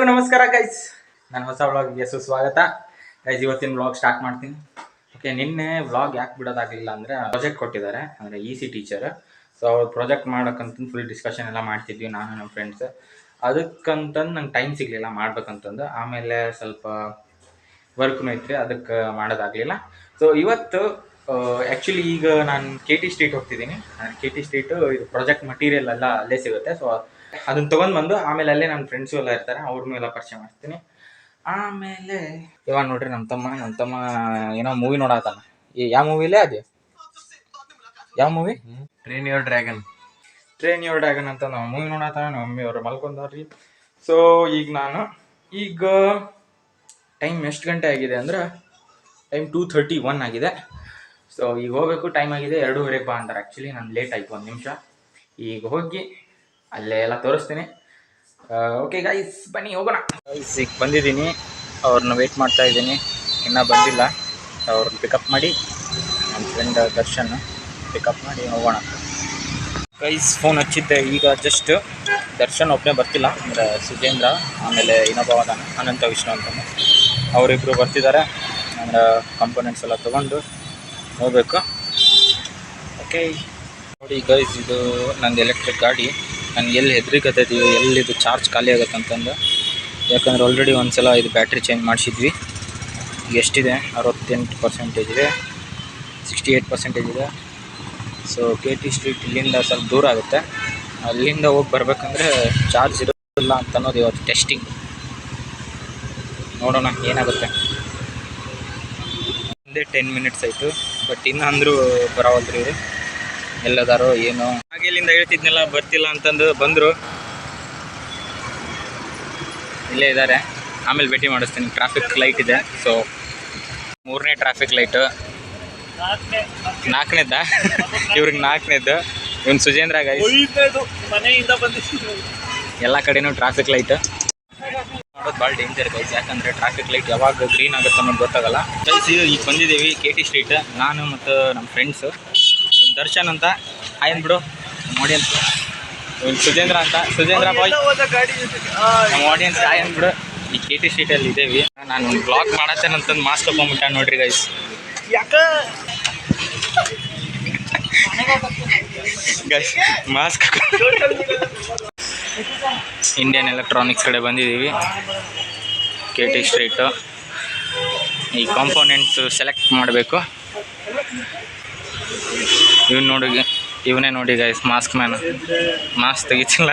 ನಮಸ್ಕಾರ ಗೈಸ್, ನಾನು ಹೊಸ ವ್ಲಾಗ್ಗೆ ಸುಸ್ವಾಗತ ಗೈಸ್. ಇವತ್ತಿನ ವ್ಲಾಗ್ ಸ್ಟಾರ್ಟ್ ಮಾಡ್ತೀನಿ. ಓಕೆ, ನಿನ್ನೆ ವ್ಲಾಗ್ ಯಾಕೆ ಬಿಡೋದಾಗಲಿಲ್ಲ ಅಂದರೆ ಪ್ರಾಜೆಕ್ಟ್ ಕೊಟ್ಟಿದ್ದಾರೆ, ಅಂದರೆ EC ಟೀಚರ್. ಸೊ ಅವ್ರು ಪ್ರಾಜೆಕ್ಟ್ ಮಾಡೋಕ್ಕಂತಂದು ಫುಲ್ ಡಿಸ್ಕಷನ್ ಎಲ್ಲ ಮಾಡ್ತಿದ್ವಿ ನಾನು ನಮ್ಮ ಫ್ರೆಂಡ್ಸ್. ಅದಕ್ಕಂತಂದು ನಂಗೆ ಟೈಮ್ ಸಿಗಲಿಲ್ಲ ಮಾಡ್ಬೇಕಂತಂದು. ಆಮೇಲೆ ಸ್ವಲ್ಪ ವರ್ಕ್ನೂ ಐತ್ರಿ, ಅದಕ್ಕೆ ಮಾಡೋದಾಗಲಿಲ್ಲ. ಸೊ ಇವತ್ತು ಆ್ಯಕ್ಚುಲಿ ಈಗ ನಾನು KT ಸ್ಟ್ರೀಟ್ ಹೋಗ್ತಿದ್ದೀನಿ. KT ಸ್ಟ್ರೀಟು ಇದು ಪ್ರಾಜೆಕ್ಟ್ ಮಟೀರಿಯಲ್ ಎಲ್ಲ ಅಲ್ಲೇ ಸಿಗುತ್ತೆ. ಸೊ ಅದನ್ನು ತೊಗೊಂಡ್ಬಂದು ಆಮೇಲೆ ಅಲ್ಲೇ ನನ್ನ ಫ್ರೆಂಡ್ಸು ಎಲ್ಲ ಇರ್ತಾರೆ, ಅವ್ರನ್ನೂ ಎಲ್ಲ ಪರಿಚಯ ಮಾಡ್ತೀನಿ. ಆಮೇಲೆ ಇವಾಗ ನೋಡ್ರಿ ನಮ್ಮ ತಮ್ಮ ಏನೋ ಮೂವಿ ನೋಡತ್ತಾನ. ಯಾವ ಮೂವಿಲೇ ಅದು? ಯಾವ ಮೂವಿ? ಟ್ರೈನ್ ಯುವರ್ ಡ್ರ್ಯಾಗನ್ ಅಂತ ನಾವು ಮೂವಿ ನೋಡತ್ತಾನ. ನಮ್ಮ ಮಮ್ಮಿ ಅವರು ಮಲ್ಕೊಂಡವ್ರಿ. ಸೊ ಈಗ ಟೈಮ್ ಎಷ್ಟು ಗಂಟೆ ಆಗಿದೆ ಅಂದ್ರೆ ಟೈಮ್ 2:31 ಆಗಿದೆ. ಸೊ ಈಗ ಹೋಗ್ಬೇಕು, ಟೈಮ್ ಆಗಿದೆ 2:30 ಬಾ ಅಂತಾರೆ. ಆ್ಯಕ್ಚುಲಿ ನಾನು ಲೇಟ್ ಆಯ್ತು 1 ನಿಮಿಷ. ಈಗ ಹೋಗಿ ಅಲ್ಲೇ ಎಲ್ಲ ತೋರಿಸ್ತೀನಿ. ಓಕೆ ಗೈಸ್, ಬನ್ನಿ ಹೋಗೋಣ. ಗೈಸ್ ಈಗ ಬಂದಿದ್ದೀನಿ, ಅವ್ರನ್ನ ವೆಯ್ಟ್ ಮಾಡ್ತಾ ಇದ್ದೀನಿ, ಇನ್ನೂ ಬಂದಿಲ್ಲ. ಅವ್ರನ್ನ ಪಿಕಪ್ ಮಾಡಿ ನನ್ನ ಫ್ರೆಂಡ್ ದರ್ಶನ್ ಪಿಕಪ್ ಮಾಡಿ ಹೋಗೋಣ. ಗೈಸ್ ಫೋನ್ ಹಚ್ಚಿದ್ದೆ ಈಗ ಜಸ್ಟ್. ದರ್ಶನ್ ಒಬ್ಬನೇ ಬರ್ತಿಲ್ಲ, ಅಂದರೆ ಸುಜೇಂದ್ರ ಆಮೇಲೆ ಇನ್ನೊಬ್ಬ ಅದಾನ ಅನಂತ ವಿಷ್ಣು ಅಂತಂದು, ಅವರಿಬ್ಬರು ಬರ್ತಿದ್ದಾರೆ. ಅಂದರೆ ಕಂಪೋನೆಂಟ್ಸ್ ಎಲ್ಲ ತೊಗೊಂಡು ಹೋಗ್ಬೇಕು. ಓಕೆ ನೋಡಿ ಗೈಸ್, ಇದು ನಂದು ಎಲೆಕ್ಟ್ರಿಕ್ ಗಾಡಿ. ನನಗೆ ಎಲ್ಲಿ ಹೆದರಿಕತ್ತೈತೀವಿ ಎಲ್ಲಿದು ಚಾರ್ಜ್ ಖಾಲಿ ಆಗುತ್ತೆ ಅಂತಂದು. ಯಾಕಂದರೆ ಆಲ್ರೆಡಿ ಒಂದು ಸಲ ಇದು ಬ್ಯಾಟ್ರಿ ಚೇಂಜ್ ಮಾಡಿಸಿದ್ವಿ. ಈಗ ಎಷ್ಟಿದೆ? 68% ಇದೆ, 68% ಇದೆ. ಸೊ KT ಸ್ಟ್ರೀಟ್ ಇಲ್ಲಿಂದ ಸ್ವಲ್ಪ ದೂರ ಆಗುತ್ತೆ. ಅಲ್ಲಿಂದ ಹೋಗಿ ಬರಬೇಕಂದ್ರೆ ಚಾರ್ಜ್ ಇರೋದಿಲ್ಲ ಅಂತ ಅನ್ನೋದು ಇವತ್ತು ಟೆಸ್ಟಿಂಗ್. ನೋಡೋಣ ಏನಾಗುತ್ತೆ. ಒಂದೇ 10 ಮಿನಿಟ್ಸ್ ಆಯಿತು, ಬಟ್ ಇನ್ನೂ ಅಂದರೂ ಬರೋವಲ್ರಿ ಇವರು. ಎಲ್ಲದಾರೋ ಏನೋ. ಹಾಗೆ ಇಲ್ಲಿಂದ ಹೇಳ್ತಿದ್ನೆಲ್ಲ ಬರ್ತಿಲ್ಲ ಅಂತಂದು ಬಂದರು. ಇಲ್ಲೇ ಇದ್ದಾರೆ, ಆಮೇಲೆ ಭೇಟಿ ಮಾಡಿಸ್ತೀನಿ. ಟ್ರಾಫಿಕ್ ಲೈಟ್ ಇದೆ. ಸೊ 3ನೇ ಟ್ರಾಫಿಕ್ ಲೈಟು, 4ನೇದ ಇವ್ರಿಗೆ 4ನೇದು. ಇವನು ಸುಜೇಂದ್ರ ಗೈಸ್, ಮನೆಯಿಂದ ಎಲ್ಲ ಕಡೆನೂ ಟ್ರಾಫಿಕ್ ಲೈಟ್ ನೋಡೋದು ಭಾಳ ಡೇಂಜರ್ ಗೈಸ್. ಯಾಕಂದರೆ ಟ್ರಾಫಿಕ್ ಲೈಟ್ ಯಾವಾಗ ಗ್ರೀನ್ ಆಗುತ್ತೆ ಅನ್ನೋದು ಗೊತ್ತಾಗಲ್ಲ. ಗೈಸ್ ಈಗ ಬಂದಿದ್ದೀವಿ KT ಸ್ಟ್ರೀಟ್, ನಾನು ಮತ್ತು ನಮ್ಮ ಫ್ರೆಂಡ್ಸು. ದರ್ಶನ್ ಅಂತ ಹಾಯ್ ಅಂದ್ಬಿಡು ನಮ್ಮ ಆಡಿಯನ್ಸ್. ಇವನು ಸುಜೇಂದ್ರ ಅಂತ, ಸುಜೇಂದ್ರ ಬಾಯ್ ನಮ್ಮ ಆಡಿಯನ್ಸ್ ಹಾಯ್ ಅಂದ್ಬಿಡು. ಈ KT ಸ್ಟ್ರೀಟಲ್ಲಿ ಇದ್ದೇವೆ. ನಾನು ಒಂದು ಬ್ಲಾಗ್ ಮಾಡತ್ತೇನಂತಂದು ಮಾಸ್ಕ್ ಹಾಕೊಂಡ್ಬಿಟ್ಟ ನೋಡ್ರಿ guys. Guys mask Indian electronics ಕಡೆ ಬಂದಿದ್ದೀವಿ. KT street. ಈ ಕಾಂಪೋನೆಂಟ್ಸು ಸೆಲೆಕ್ಟ್ ಮಾಡಬೇಕು. ಇವನೇ ನೋಡಿ ಗೈಸ್, ಮಾಸ್ಕ್ ಮ್ಯಾನ್. ಮಾಸ್ಕ್ ತೆಗಿತಿಲ್ಲ.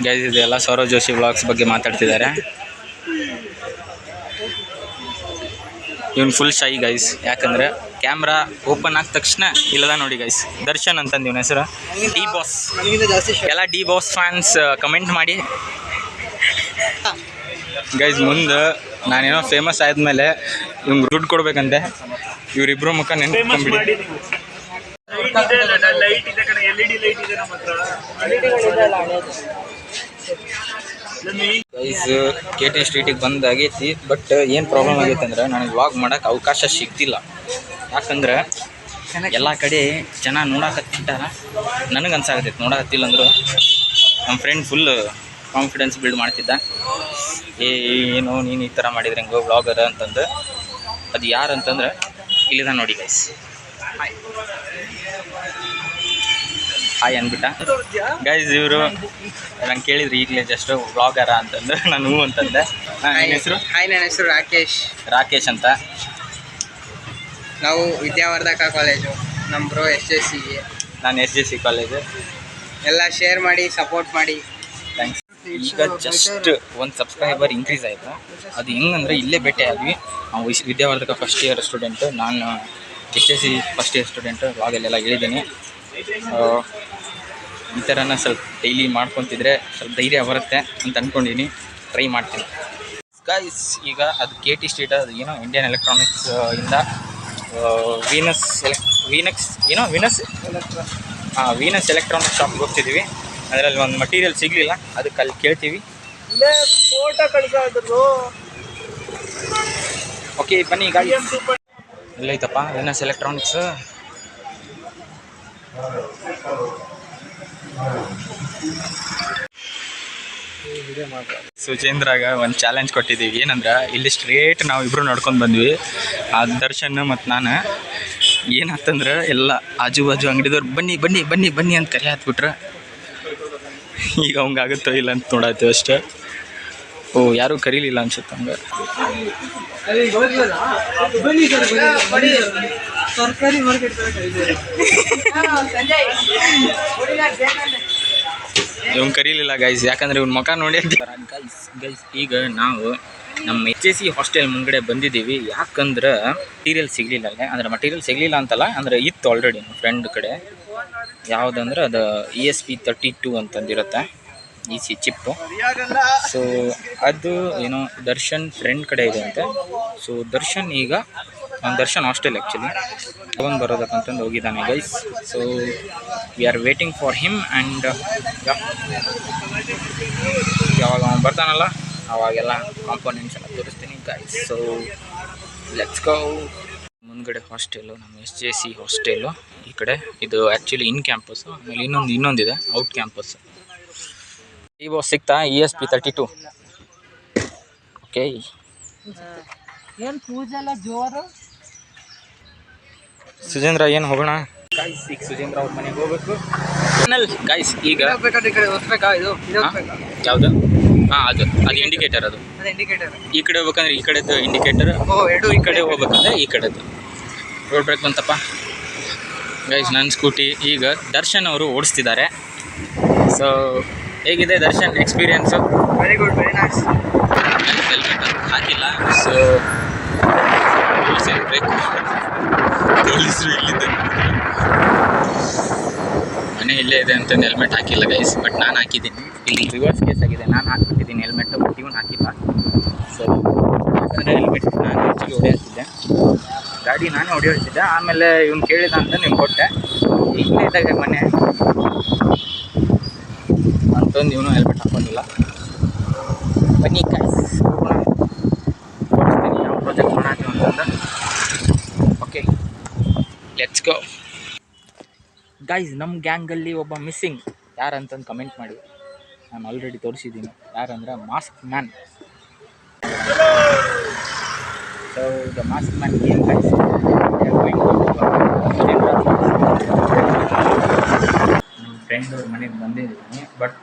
ಗೈಸ್ ಇದೆಲ್ಲ ಸೌರವ್ ಜೋಶಿ ವ್ಲಾಗ್ಸ್ ಬಗ್ಗೆ ಮಾತಾಡ್ತಿದ್ದಾರೆ. ಇವನು ಫುಲ್ ಶೈ ಗೈಸ್, ಯಾಕಂದರೆ ಕ್ಯಾಮ್ರಾ ಓಪನ್ ಆದ ತಕ್ಷಣ ಇಲ್ಲದ ನೋಡಿ ಗೈಸ್. ದರ್ಶನ್ ಅಂತಂದು ಇವನ ಹೆಸರು. D boss. ಎಲ್ಲ ಡಿ ಬಾಸ್ ಫ್ಯಾನ್ಸ್ ಕಮೆಂಟ್ ಮಾಡಿ ಗೈಸ್. ಮುಂದೆ ನಾನೇನೋ ಫೇಮಸ್ ಆದಮೇಲೆ ಇವ್ಗೆ ದುಡ್ಡು ಕೊಡ್ಬೇಕಂತೆ. ಇವರಿಬ್ಬರು ಮುಖ ನೆನ್ಕೊಂಡ್ಬಿಡಿ. ಗೈಸ್ KT ಸ್ಟ್ರೀಟಿಗೆ ಬಂದಾಗೈತಿ, ಬಟ್ ಏನು ಪ್ರಾಬ್ಲಮ್ ಆಗೈತೆ ಅಂದ್ರೆ ನನಗೆ ವ್ಲಾಗ್ ಮಾಡೋಕ್ಕೆ ಅವಕಾಶ ಸಿಗ್ತಿಲ್ಲ. ಯಾಕಂದ್ರೆ ಎಲ್ಲ ಕಡೆ ಜನ ನೋಡಕತ್ತಿಟ್ಟಾರ. ನನಗೆ ಅನ್ಸಾಕತ್ತೈತೆ ನೋಡಕತ್ತಿಲ್ಲ ಅಂದರು. ನಮ್ಮ ಫ್ರೆಂಡ್ ಫುಲ್ ಕಾನ್ಫಿಡೆನ್ಸ್ ಬಿಲ್ಡ್ ಮಾಡ್ತಿದ್ದ, ಏನು ನೀನು ಈ ಥರ ಮಾಡಿದ್ರೆ ಹೆಂಗೋ ವ್ಲಾಗರ್ ಅಂತಂದು. ಅದು ಯಾರು ಅಂತಂದ್ರೆ ಇಲ್ಲಿದ ನೋಡಿ ಗೈಸ್. Hi ಅಂದ್ಬಿಟ್ಟ guys. ಇವರು ನಂಗೆ ಕೇಳಿದ್ರು ಈಗಲೇ ಜಸ್ಟ್ ವ್ಲಾಗರ ಅಂತಂದು. ನಾನು ಹ್ಞೂ ಅಂತಂದೆ. ನನ್ನ ಹೆಸರು? ಹಾಯ್, ನನ್ನ ಹೆಸರು ರಾಕೇಶ್ ಅಂತ. ನಾವು ವಿದ್ಯಾವರ್ಧಕ ಕಾಲೇಜು. ನಮ್ಮ ಬ್ರೋ SJC. ನಾನು SJC ಕಾಲೇಜು. ಎಲ್ಲ ಶೇರ್ ಮಾಡಿ, ಸಪೋರ್ಟ್ ಮಾಡಿ. ಥ್ಯಾಂಕ್ಸ್. ಈಗ ಜಸ್ಟ್ 1 ಸಬ್ಸ್ಕ್ರೈಬರ್ ಇನ್ಕ್ರೀಸ್ ಆಯಿತು. ಅದು ಹೆಂಗಂದ್ರೆ ಇಲ್ಲೇ ಭೇಟಿ ಆದ್ವಿ. ನಾವು ವಿದ್ಯಾವರ್ಧಕ ಫಸ್ಟ್ ಇಯರ್ ಸ್ಟೂಡೆಂಟು, ನಾನು SJC ಫಸ್ಟ್ ಇಯರ್ ಸ್ಟೂಡೆಂಟು. ವ್ಲಾಗಲ್ಲೆಲ್ಲ ಹೇಳಿದ್ದೀನಿ. ಈ ಥರನ ಸ್ವಲ್ಪ ಡೈಲಿ ಮಾಡ್ಕೊತಿದ್ರೆ ಸ್ವಲ್ಪ ಧೈರ್ಯ ಬರುತ್ತೆ ಅಂತ ಅಂದ್ಕೊಂಡಿನಿ. ಟ್ರೈ ಮಾಡ್ತೀನಿ ಗೈಸ್. ಈಗ ಅದು KT ಸ್ಟ್ರೀಟ್, ಅದು ಏನೋ ಇಂಡಿಯನ್ ಎಲೆಕ್ಟ್ರಾನಿಕ್ಸ್ ಇಂದ ವೀನಸ್ ಎಲೆಕ್ಟ್ರಾನಿಕ್ಸ್ ಶಾಪ್ಗೆ ಹೋಗ್ತಿದ್ದೀವಿ. ಅದರಲ್ಲಿ ಒಂದು ಮಟೀರಿಯಲ್ ಸಿಗಲಿಲ್ಲ, ಅದಕ್ಕೆ ಅಲ್ಲಿ ಕೇಳ್ತೀವಿ. ಫೋಟೋ ಕಳಿಸೋದು. ಓಕೆ ಬನ್ನಿ ಗಾಡಿ. ಎಲ್ಲೈತಪ್ಪ ಎನ್ ಎಸ್ ಎಲೆಕ್ಟ್ರಾನಿಕ್ಸ್. ಸುಚೇಂದ್ರಾಗ ಒಂದು ಚಾಲೆಂಜ್ ಕೊಟ್ಟಿದ್ದೀವಿ. ಏನಂದ್ರೆ ಇಲ್ಲಿ ಸ್ಟ್ರೇಟ್ ನಾವು ಇಬ್ರು ನಡ್ಕೊಂಡು ಬಂದ್ವಿ. ಆ ದರ್ಶನ್ ಮತ್ತು ನಾನು. ಏನಾಗ್ತಂದ್ರೆ ಎಲ್ಲ ಆಜು ಬಾಜು ಅಂಗಡಿದವ್ರು ಬನ್ನಿ ಬನ್ನಿ ಬನ್ನಿ ಬನ್ನಿ ಅಂತ ಕರೆ ಹಾಕ್ಬಿಟ್ರೆ ಈಗ ಅವಂಗಾಗುತ್ತೋ ಇಲ್ಲ ಅಂತ ನೋಡಾಯ್ತು ಅಷ್ಟೇ. ಓ ಯಾರೂ ಕರೀಲಿಲ್ಲ ಅನ್ಸುತ್ತೆ ಹಂಗೆ. ಇವ್ನು ಕರೀಲಿಲ್ಲ ಗೈಸ್, ಯಾಕಂದ್ರೆ ಇವ್ನ ಮುಖ ನೋಡಿ ಗೈಸ್. ಈಗ ನಾವು ನಮ್ಮ HSC ಹಾಸ್ಟೆಲ್ ಮುಂಗಡೆ ಬಂದಿದ್ದೀವಿ. ಯಾಕಂದ್ರೆ ಮಟೀರಿಯಲ್ ಸಿಗಲಿಲ್ಲ. ಅಂದ್ರೆ ಮಟೀರಿಯಲ್ ಸಿಗಲಿಲ್ಲ ಅಂತಲ್ಲ, ಅಂದರೆ ಇತ್ತು ಆಲ್ರೆಡಿ ನಮ್ಮ ಫ್ರೆಂಡ್ ಕಡೆ. ಯಾವುದಂದ್ರೆ ಅದು ESP32 ಅಂತಂದಿರುತ್ತೆ EC ಚಿಪ್ಪು. ಸೊ ಅದು ಏನೋ ದರ್ಶನ್ ಫ್ರೆಂಡ್ ಕಡೆ ಇದೆ ಅಂತೆ. ಸೊ ದರ್ಶನ್ ಈಗ ದರ್ಶನ್ ಹಾಸ್ಟೆಲ್ ಆ್ಯಕ್ಚುಲಿ ತಗೊಂಡು ಬರೋದಕ್ಕಂತಂದು ಹೋಗಿದ್ದಾನೆ guys. So we are waiting for him and ಯಾವಾಗ ಅವನು ಬರ್ತಾನಲ್ಲ ಅವಾಗೆಲ್ಲ ಕಾಂಪೋನೆಂಟ್ಸ್ ಎಲ್ಲ ತೋರಿಸ್ತೀನಿ ಗೈಸ್. So let's go. ಮುಂದ್ಗಡೆ ಹಾಸ್ಟೆಲು, ನಮ್ಮ HSC ಹಾಸ್ಟೆಲು ಈ ಕಡೆ. ಇದು ಆ್ಯಕ್ಚುಲಿ ಇನ್ ಕ್ಯಾಂಪಸ್ಸು. ಆಮೇಲೆ ಇನ್ನೊಂದಿದೆ ಔಟ್ ಕ್ಯಾಂಪಸ್. ಈ ಬಾಸ್ ಸಿಗ್ತಾ ESP32. ಓಕೆ ಏನು ಪೂಜೆ ಎಲ್ಲ ಜೋರು. ಸುಜೇಂದ್ರ ಏನು ಹೋಗೋಣ ಗೈಸ್. ಈಗ ಸುಜೇಂದ್ರ ಅವ್ರ ಮನೆಗೆ ಹೋಗ್ಬೇಕು ಗೈಸ್. ಈಗ ಯಾವುದು? ಹಾಂ ಅದು ಇಂಡಿಕೇಟರ್. ಅದು ಈ ಕಡೆ ಹೋಗ್ಬೇಕಂದ್ರೆ ಈ ಕಡೆದು ಇಂಡಿಕೇಟರ್, ಈ ಕಡೆ ಹೋಗ್ಬೇಕಂದ್ರೆ ಈ ಕಡೆದು. ರೋಡ್ ಬ್ರೇಕ್ ಬಂತಪ್ಪ ಗೈಸ್. ನನ್ನ ಸ್ಕೂಟಿ ಈಗ ದರ್ಶನ್ ಅವರು ಓಡಿಸ್ತಿದ್ದಾರೆ. ಸೊ ಹೇಗಿದೆ Darshan experience? Very good, very nice. Helmet ಹಾಕಿಲ್ಲ. ಸೊ ಬ್ರೇಕ್ ಪೊಲೀಸರು ಇಲ್ಲಿದ್ದೆ, ಮನೆ ಇಲ್ಲೇ ಇದೆ ಅಂತ ಹೆಲ್ಮೆಟ್ ಹಾಕಿಲ್ಲ ಗೈಸ್. ಬಟ್ ನಾನು ಹಾಕಿದ್ದೀನಿ. ಇಲ್ಲಿ ರಿವರ್ಸ್ ಕೇಸ್ ಆಗಿದೆ. ನಾನು ಹಾಕ್ಬಿಟ್ಟಿದ್ದೀನಿ ಹೆಲ್ಮೆಟ್, ಬಟ್ ಇವನು ಹಾಕಿಲ್ಲ. ಸೊ ಯಾಕಂದರೆ ಹೆಲ್ಮೆಟ್ ನಾನು ಆ್ಯಕ್ಚುಲಿ ಹೊಡೆಯುತ್ತಿದ್ದೆ, ಗಾಡಿ ನಾನೇ ಹೊಡೆಯುತ್ತಿದ್ದೆ. ಆಮೇಲೆ ಇವ್ನು ಕೇಳಿದ ಅಂತ ನಿಮ್ಗೆ ಕೊಟ್ಟೆ. ಇಲ್ಲೇ ಇದ್ದಾಗ ಮನೆ ಅಂತಂದು ಇವನು ಹೆಲ್ಮೆಟ್ ಹಾಕ್ಕೊಂಡಿಲ್ಲ. ಬನ್ನಿ ಗೈಸ್ ಹೋಗೋಣ, ತೋರಿಸ್ತೀನಿ ಯಾವ ಪ್ರಾಜೆಕ್ಟ್ ಮಾಡಾತೀವಿ ಅಂತಂದು. Okay let's go guys. ನಮ್ಮ ಗ್ಯಾಂಗಲ್ಲಿ ಒಬ್ಬ ಮಿಸ್ಸಿಂಗ್. ಯಾರಂತಂದು ಕಮೆಂಟ್ ಮಾಡಿ. ನಾನು ಆಲ್ರೆಡಿ ತೋರಿಸಿದ್ದೀನಿ ಯಾರಂದ್ರೆ mask man. So the mask man game guys. ನಮ್ಮ ಫ್ರೆಂಡ್ ಅವ್ರ ಮನೆಗೆ ಬಂದಿದ್ದೀನಿ. ಬಟ್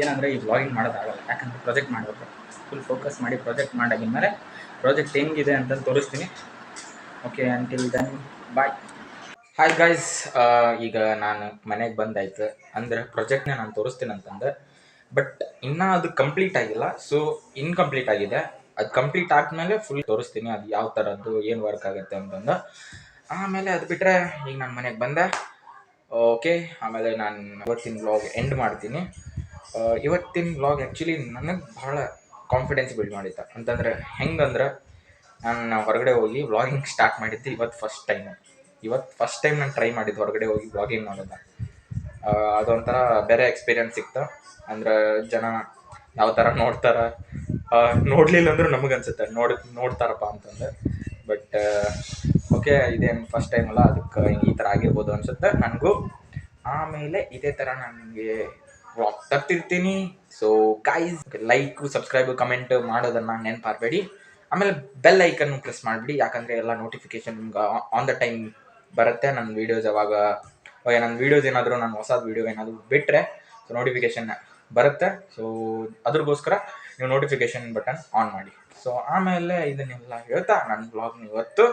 ಏನಂದರೆ ಈ ವ್ಲಾಗಿಂಗ್ ಮಾಡೋದಾಗಲ್ಲ, ಯಾಕಂದರೆ ಪ್ರಾಜೆಕ್ಟ್ ಮಾಡಬೇಕು. ಫುಲ್ ಫೋಕಸ್ ಮಾಡಿ ಪ್ರಾಜೆಕ್ಟ್ ಮಾಡಾಗಿದ್ಮೇಲೆ ಪ್ರಾಜೆಕ್ಟ್ ಹೆಂಗಿದೆ ಅಂತಂದು ತೋರಿಸ್ತೀನಿ. Okay until then bye. Hi guys. ಈಗ ನಾನು ಮನೆಗೆ ಬಂದಾಯ್ತು. ಅಂದರೆ ಪ್ರಾಜೆಕ್ಟ್ನ ನಾನು ತೋರಿಸ್ತೀನಿ ಅಂತಂದೆ, ಬಟ್ ಇನ್ನೂ ಅದು ಕಂಪ್ಲೀಟ್ ಆಗಿಲ್ಲ. ಸೊ ಇನ್ಕಂಪ್ಲೀಟ್ ಆಗಿದೆ. ಅದು ಕಂಪ್ಲೀಟ್ ಆದಮೇಲೆ ಫುಲ್ ತೋರಿಸ್ತೀನಿ ಅದು ಯಾವ ಥರದ್ದು ಏನು ವರ್ಕ್ ಆಗುತ್ತೆ ಅಂತಂದು. ಆಮೇಲೆ ಅದು ಬಿಟ್ಟರೆ ಈಗ ನಾನು ಮನೆಗೆ ಬಂದೆ. ಓಕೆ ಆಮೇಲೆ ನಾನು ಇವತ್ತಿನ ವ್ಲಾಗ್ ಎಂಡ್ ಮಾಡ್ತೀನಿ. ಇವತ್ತಿನ ವ್ಲಾಗ್ ಆ್ಯಕ್ಚುಲಿ ನನಗೆ ಭಾಳ ಕಾನ್ಫಿಡೆನ್ಸ್ ಬಿಲ್ಡ್ ಮಾಡಿತ್ತು. ಅಂತಂದರೆ ಹೆಂಗಂದ್ರೆ ನಾನು ಹೊರಗಡೆ ಹೋಗಿ ವ್ಲಾಗಿಂಗ್ ಸ್ಟಾರ್ಟ್ ಮಾಡಿದ್ದು ಇವತ್ತು ಫಸ್ಟ್ ಟೈಮ್ ನಾನು ಟ್ರೈ ಮಾಡಿದ್ದು ಹೊರಗಡೆ ಹೋಗಿ ವ್ಲಾಗಿಂಗ್ ಮಾಡೋದು. ಅದೊಂಥರ ಬೇರೆ ಎಕ್ಸ್ಪೀರಿಯನ್ಸ್ ಸಿಕ್ತು. ಅಂದ್ರೆ ಜನ ಯಾವ ಥರ ನೋಡ್ತಾರೆ, ನೋಡಲಿಲ್ಲ ಅಂದರೂ ನಮಗನ್ಸುತ್ತೆ ನೋಡ್ತಾರಪ್ಪ ಅಂತಂದು. ಬಟ್ ಓಕೆ ಇದೇನು ಫಸ್ಟ್ ಟೈಮ್ ಅಲ್ಲ, ಅದಕ್ಕೆ ಈ ಥರ ಆಗಿರ್ಬೋದು ಅನಿಸುತ್ತೆ ನನಗೂ. ಆಮೇಲೆ ಇದೇ ಥರ ನನಗೆ ವ್ಲಾಗ್ ತರ್ತಿರ್ತೀನಿ. So guys like subscribe comment ಮಾಡೋದನ್ನು ನೆನಪಾಗಬೇಡಿ. ಆಮೇಲೆ ಬೆಲ್ ಐಕನ್ನು ಪ್ರೆಸ್ ಮಾಡಿಬಿಡಿ, ಯಾಕಂದರೆ ಎಲ್ಲ ನೋಟಿಫಿಕೇಷನ್ ನಿಮ್ಗೆ ಆನ್ ದ ಟೈಮ್ ಬರುತ್ತೆ. ನನ್ನ ವೀಡಿಯೋಸ್ ಯಾವಾಗ ನನ್ನ ವೀಡಿಯೋಸ್ ಏನಾದರೂ ನಾನು ಹೊಸ ವೀಡಿಯೋ ಏನಾದರೂ ಬಿಟ್ಟರೆ ಸೊ ನೋಟಿಫಿಕೇಷನ್ ಬರುತ್ತೆ. ಸೊ ಅದ್ರಗೋಸ್ಕರ ನೀವು ನೋಟಿಫಿಕೇಷನ್ ಬಟನ್ ಆನ್ ಮಾಡಿ. ಸೊ ಆಮೇಲೆ ಇದನ್ನೆಲ್ಲ ಹೇಳ್ತಾ ನನ್ನ ವ್ಲಾಗ್ನ ಇವತ್ತು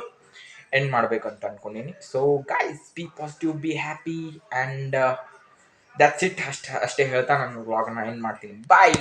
ಎಂಡ್ ಮಾಡಬೇಕಂತ ಅಂದ್ಕೊಂಡಿನಿ. So guys be positive, be happy and that's it. ಅಷ್ಟೇ ಹೇಳ್ತಾ ನನ್ನ ವ್ಲಾಗ್ನ ಎಂಡ್ ಮಾಡ್ತೀನಿ. ಬಾಯ್.